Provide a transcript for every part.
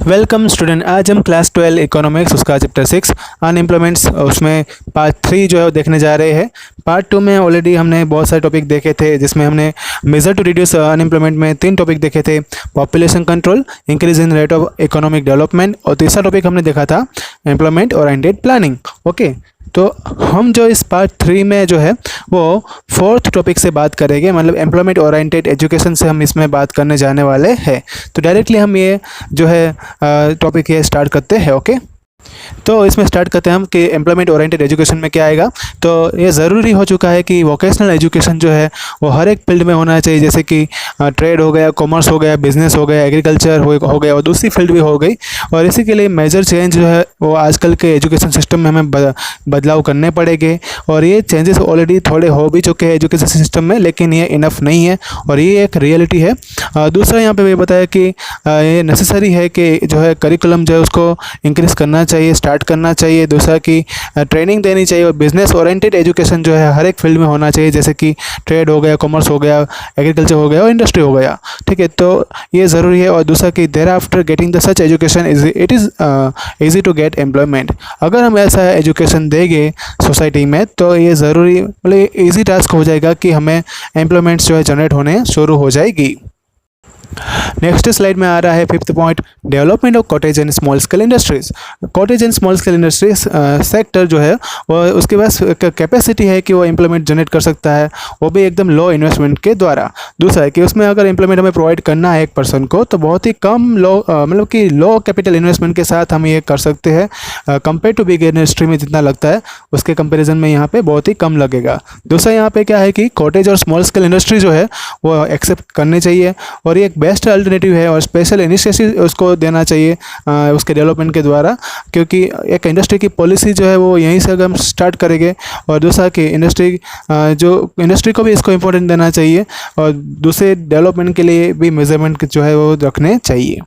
Welcome student. आज हम class 12 economics उसका चैप्टर 6 अनएम्प्लॉयमेंट्स उसमें पार्ट 3 जो है वो देखने जा रहे हैं। पार्ट 2 में ऑलरेडी हमने बहुत सारे टॉपिक देखे थे, जिसमें हमने मेजर टू रिड्यूस अनएम्प्लॉयमेंट में 3 टॉपिक देखे थे, population control, increase in rate of economic development, और तीसरा टॉपिक हमने देखा था एम्प्लॉयमेंट ओरिएंटेड प्लानिंग। ओके, तो हम जो इस पार्ट 3 में जो है वो 4th टॉपिक से बात करेंगे, मतलब एम्प्लॉयमेंट ओरिएंटेड एजुकेशन से हम इसमें बात करने जाने वाले हैं। तो डायरेक्टली हम ये जो है टॉपिक ये स्टार्ट करते हैं। ओके, तो इसमें स्टार्ट करते हैं हम कि एम्प्लॉयमेंट ओरिएंटेड एजुकेशन में क्या आएगा। तो ये ज़रूरी हो चुका है कि वोकेशनल एजुकेशन जो है वो हर एक फील्ड में होना चाहिए, जैसे कि ट्रेड हो गया, कॉमर्स हो गया, बिजनेस हो गया, एग्रीकल्चर हो गया, और दूसरी फील्ड भी हो गई। और इसी के लिए मेजर चेंज जो है वो आजकल के एजुकेशन सिस्टम में हमें बदलाव करने पड़ेंगे, और ये चेंजेस ऑलरेडी थोड़े हो भी चुके हैं एजुकेशन सिस्टम में, लेकिन ये इनफ नहीं है और ये एक रियलिटी है। दूसरा यहाँ पे ये बताया कि ये नेसेसरी है कि जो है करिकुलम जो है उसको इंक्रीज़ करना चाहिए, स्टार्ट करना चाहिए। दूसरा कि ट्रेनिंग देनी चाहिए, और बिजनेस ओरिएंटेड एजुकेशन जो है हर एक फील्ड में होना चाहिए, जैसे कि ट्रेड हो गया, कॉमर्स हो गया, एग्रीकल्चर हो गया और इंडस्ट्री हो गया। ठीक है, तो ये ज़रूरी है। और दूसरा कि there after getting the such education it is easy to get employment. अगर हम ऐसा एजुकेशन देंगे सोसाइटी में तो ये ज़रूरी मतलब ईजी टास्क हो जाएगा कि हमें एम्प्लॉयमेंट्स जो है जनरेट होने शुरू हो जाएगी। नेक्स्ट स्लाइड में आ रहा है 5th point, development of cottage and small scale industries. Cottage and small scale industries sector जो है वो उसके पास कैपेसिटी है कि वो एम्प्लॉयमेंट जनरेट कर सकता है, वो भी एकदम लो इन्वेस्टमेंट के द्वारा। दूसरा है कि उसमें अगर एम्प्लॉयमेंट हमें प्रोवाइड करना है एक पर्सन को, तो बहुत ही कम मतलब कि लो कैपिटल इन्वेस्टमेंट के साथ हम ये कर सकते हैं। कंपेयर टू बिग इंडस्ट्री में जितना लगता है उसके कंपेरिजन में यहाँ पे बहुत ही कम लगेगा। दूसरा यहाँ पे क्या है कि कॉटेज और स्मॉल स्केल इंडस्ट्री जो है वो एक्सेप्ट करनी चाहिए, और ये एक बेस्ट अल्टरनेटिव है, और स्पेशल इनिशिएटिव उसको देना चाहिए उसके डेवलपमेंट के द्वारा, क्योंकि एक इंडस्ट्री की पॉलिसी जो है वो यहीं से अगर हम स्टार्ट करेंगे। और दूसरा कि इंडस्ट्री को भी इसको इम्पोर्टेंट देना चाहिए, और दूसरे डेवलपमेंट के लिए भी मेजरमेंट जो है वो रखने चाहिए।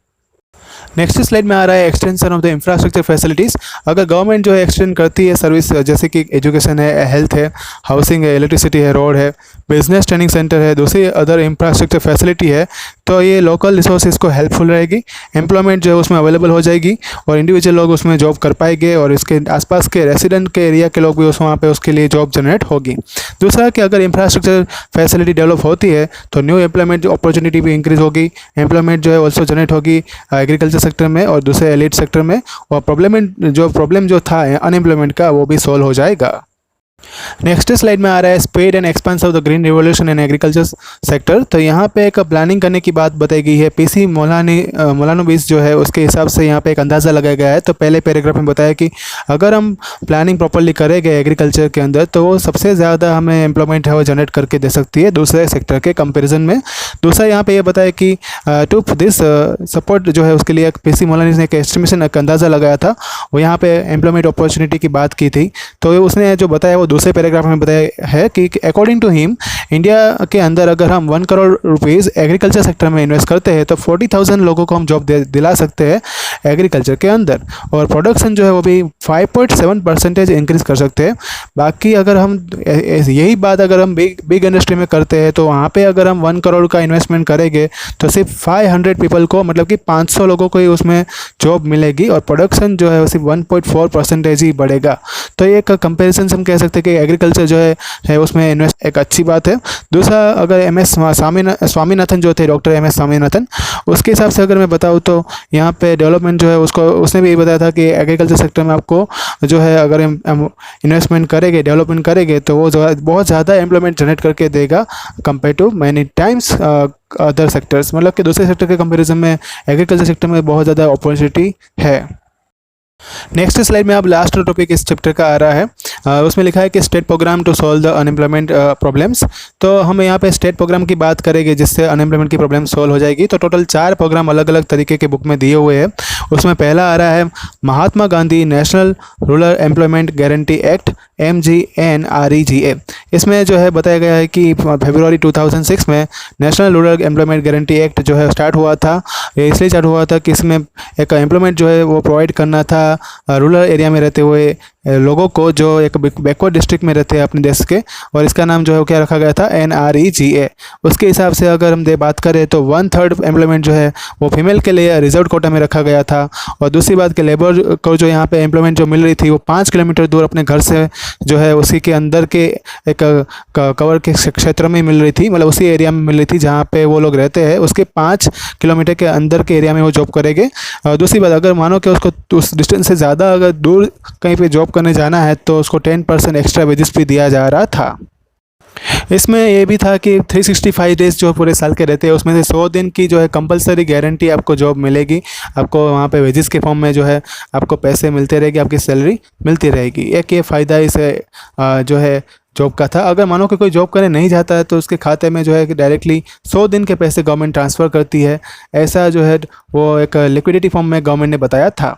नेक्स्ट स्लाइड में आ रहा है extension of the infrastructure facilities. अगर गवर्नमेंट जो है एक्सटेंड करती है सर्विस, जैसे कि एजुकेशन है, हेल्थ है, हाउसिंग है, इलेक्ट्रिसिटी है, रोड है, बिजनेस ट्रेनिंग सेंटर है, दूसरी अदर इंफ्रास्ट्रक्चर फैसिलिटी है, तो ये लोकल रिसोर्सेज को हेल्पफुल रहेगी। एम्प्लॉयमेंट जो है उसमें अवेलेबल हो जाएगी, और इंडिविजुअल लोग उसमें जॉब कर पाएंगे, और इसके आसपास के रेसिडेंट के एरिया के लोग भी वहाँ पे उसके लिए जॉब जनरेट होगी। दूसरा कि अगर इंफ्रास्ट्रक्चर फैसिलिटी डेवलप होती है तो न्यू एम्प्लॉयमेंट अपॉर्चुनिटी भी इंक्रीज होगी, एम्प्लॉयमेंट जो है ऑल्सो जनरेट होगी एग्रीकल्चर सेक्टर में और दूसरे एलिट सेक्टर में, और प्रॉब्लम जो था अनएम्प्लॉयमेंट का वो भी सॉल्व हो जाएगा। नेक्स्ट स्लाइड में आ रहा है speed and expense of the green revolution in agriculture sector. तो यहाँ पे एक प्लानिंग करने की बात बताई गई है। पीसी मोलानोबिस जो है उसके हिसाब से यहाँ पे एक अंदाज़ा लगाया गया है। तो पहले पैराग्राफ में बताया कि अगर हम प्लानिंग प्रॉपरली करेंगे एग्रीकल्चर के अंदर, तो वो सबसे ज़्यादा हमें एम्प्लॉयमेंट है वो जनरेट करके दे सकती है दूसरे सेक्टर के कंपेरिजन में। दूसरा यहाँ पे ये बताया कि टू दिस सपोर्ट जो है उसके लिए पीसी मोलानिस ने एक एस्टिमेशन, एक अंदाज़ा लगाया था, वो यहाँ पे एम्प्लॉयमेंट अपॉर्चुनिटी की बात की थी। तो उसने जो बताया वो दूसरे पैराग्राफ में बताया है कि अकॉर्डिंग टू हिम इंडिया के अंदर अगर हम 1 करोड़ रुपीज़ एग्रीकल्चर सेक्टर में इन्वेस्ट करते हैं तो 40,000 लोगों को हम जॉब दिला सकते हैं एग्रीकल्चर के अंदर, और प्रोडक्शन जो है वो भी 5.7% इंक्रीज़ कर सकते हैं। बाकी अगर हम यही बात अगर हम बिग इंडस्ट्री में करते हैं तो वहाँ पे अगर हम 1 करोड़ का इन्वेस्टमेंट करेंगे तो सिर्फ 500 पीपल को, मतलब कि 500 लोगों को ही उसमें जॉब मिलेगी, और प्रोडक्शन जो है वो सिर्फ 1.4% ही बढ़ेगा। तो एक कंपेरिजन से हम कह सकते हैं कि एग्रीकल्चर जो है उसमें इन्वेस्ट एक अच्छी बात है। दूसरा अगर MS स्वामीनाथन जो थे, डॉक्टर MS स्वामीनाथन, उसके हिसाब से अगर मैं बताऊँ तो यहाँ पे डेवलपमेंट जो है उसने भी बताया था कि एग्रीकल्चर सेक्टर में आपको जो है अगर इन्वेस्टमेंट करेंगे, डेवलपमेंट करेंगे, तो वो बहुत ज़्यादा एम्प्लॉयमेंट जनरेट करके देगा compare to many times other sectors. मतलब कि दूसरे सेक्टर के कंपेरिजन में एग्रीकल्चर सेक्टर में बहुत ज़्यादा अपॉर्चुनिटी है। नेक्स्ट स्लाइड में अब लास्ट टॉपिक इस चैप्टर का आ रहा है। उसमें लिखा है कि state programme to solve the unemployment problems. तो हम यहाँ पे स्टेट प्रोग्राम की बात करेंगे जिससे अनएम्प्लॉयमेंट की प्रॉब्लम सॉल्व हो जाएगी। तो टोटल 4 प्रोग्राम अलग अलग तरीके के बुक में दिए हुए हैं। उसमें पहला आ रहा है Mahatma Gandhi national rural employment guarantee act MGNREGA। इसमें जो है बताया गया है कि फरवरी 2006 में national rural employment guarantee act जो है स्टार्ट हुआ था। ये इसलिए स्टार्ट हुआ था कि इसमें एक एम्प्लॉयमेंट जो है वो प्रोवाइड करना था रूरल एरिया में रहते हुए लोगों को जो एक बैकवर्ड डिस्ट्रिक्ट में रहते हैं अपने देश के, और इसका नाम जो है वो क्या रखा गया था, NREGA। उसके हिसाब से अगर हम बात करें तो 1/3 एम्प्लॉयमेंट जो है वो फीमेल के लिए रिजर्व कोटा में रखा गया था। और दूसरी बात कि लेबर को जो यहाँ पे एम्प्लॉयमेंट जो मिल रही थी वो 5 किलोमीटर दूर अपने घर से जो है उसी के अंदर के एक कवर के क्षेत्र में मिल रही थी, मतलब उसी एरिया में मिल रही थी जहाँ पे वो लोग रहते हैं, उसके 5 किलोमीटर के अंदर के एरिया में वो जॉब करेंगे। दूसरी बात, अगर मानो कि उसको उस डिस्टेंस से ज़्यादा अगर दूर कहीं पे जॉब करने जाना है तो उसको 10% एक्स्ट्रा वेजेस भी दिया जा रहा था। इसमें ये भी था कि 365 डेज़ जो पूरे साल के रहते हैं उसमें से 100 दिन की जो है कंपलसरी गारंटी आपको जॉब मिलेगी। आपको वहाँ पे वेजेस के फॉर्म में जो है आपको पैसे मिलते रहेगी, आपकी सैलरी मिलती रहेगी। एक ये फ़ायदा इस जो है जॉब का था। अगर मानो कि कोई जॉब करने नहीं जाता है तो उसके खाते में जो है कि डायरेक्टली 100 दिन के पैसे गवर्नमेंट ट्रांसफ़र करती है। ऐसा जो है वो एक लिक्विडिटी फॉर्म में गवर्नमेंट ने बताया था।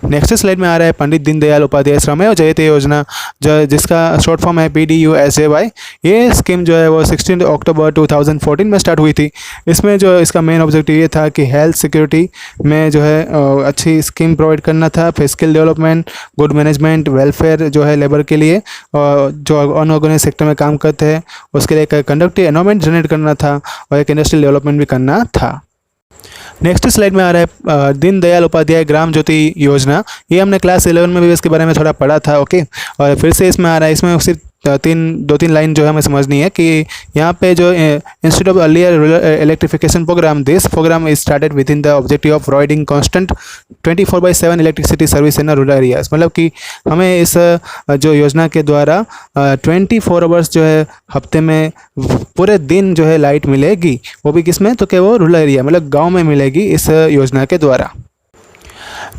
नेक्स्ट स्लाइड में आ रहा है पंडित दीनदयाल उपाध्याय श्रमेव जयते योजना, जो जिसका शॉर्ट फॉर्म है PDUSJY। ये स्कीम जो है वो 16 अक्टूबर 2014 में स्टार्ट हुई थी। इसमें जो इसका मेन ऑब्जेक्टिव ये था कि हेल्थ सिक्योरिटी में जो है अच्छी स्कीम प्रोवाइड करना था, फिर skill development, good management, welfare जो है लेबर के लिए, और जो अनऑर्गेनाइज सेक्टर में काम करते हैं उसके लिए एक कंडक्टिव एनवायरनमेंट जनरेट करना था और एक इंडस्ट्रियल डेवलपमेंट भी करना था। नेक्स्ट स्लाइड में आ रहा है दीनदयाल उपाध्याय ग्राम ज्योति योजना। ये हमने क्लास 11 में भी इसके बारे में थोड़ा पढ़ा था, ओके। और फिर से इसमें आ रहा है, इसमें सिर्फ दो तीन लाइन जो है हमें समझनी है कि यहाँ पे जो institute of earlier rural electrification programme, this programme is started with in the objective of providing constant 24/7 electricity service in rural areas. मतलब कि हमें इस जो योजना के द्वारा 24 आवर्स जो है हफ्ते में पूरे दिन जो है लाइट मिलेगी, वो भी किस में, तो कि वो रूरल एरिया मतलब गाँव में मिलेगी इस योजना के द्वारा।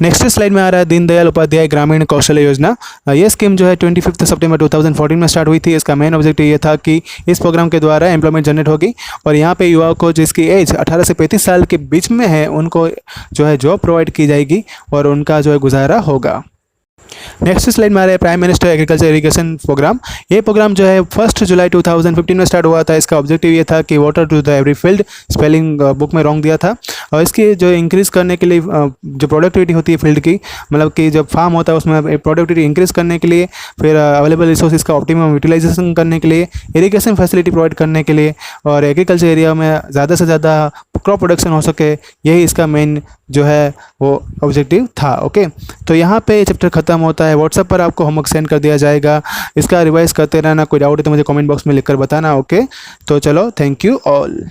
नेक्स्ट स्लाइड में आ रहा है दीनदयाल उपाध्याय ग्रामीण कौशल्य योजना। ये स्कीम जो है 25 सितंबर 2014 में स्टार्ट हुई थी। इसका मेन ऑब्जेक्टिव ये था कि इस प्रोग्राम के द्वारा एम्प्लॉयमेंट जनरेट होगी और यहाँ पे युवाओं को जिसकी एज 18 से 35 साल के बीच में है उनको जो है जॉब प्रोवाइड की जाएगी और उनका जो है गुजारा होगा। नेक्स्ट स्लाइड में आ रहा है prime minister agriculture irrigation programme. ये प्रोग्राम जो है 1 जुलाई 2015 में स्टार्ट हुआ था। इसका ऑब्जेक्टिव ये था कि water to the every field, spelling book में रॉन्ग दिया था, और इसकी जो इंक्रीज़ करने के लिए जो प्रोडक्टिविटी होती है फील्ड की, मतलब कि जब फार्म होता है उसमें प्रोडक्टिविटी इंक्रीज़ करने के लिए, फिर अवेलेबल रिसोर्सेज का ऑप्टिमम यूटिलाइजेशन करने के लिए, इरिगेशन फैसिलिटी प्रोवाइड करने के लिए और एग्रीकल्चर एरिया में ज़्यादा से ज़्यादा क्रॉप प्रोडक्शन हो सके, यही इसका मेन जो है वो ऑब्जेक्टिव था, ओके। तो यहाँ पे चैप्टर खत्म होता है। व्हाट्सएप पर आपको होमवर्क सेंड कर दिया जाएगा, इसका रिवाइज करते रहना। कोई डाउट है तो मुझे कमेंट बॉक्स में लिखकर बताना, ओके। तो चलो, थैंक यू ऑल।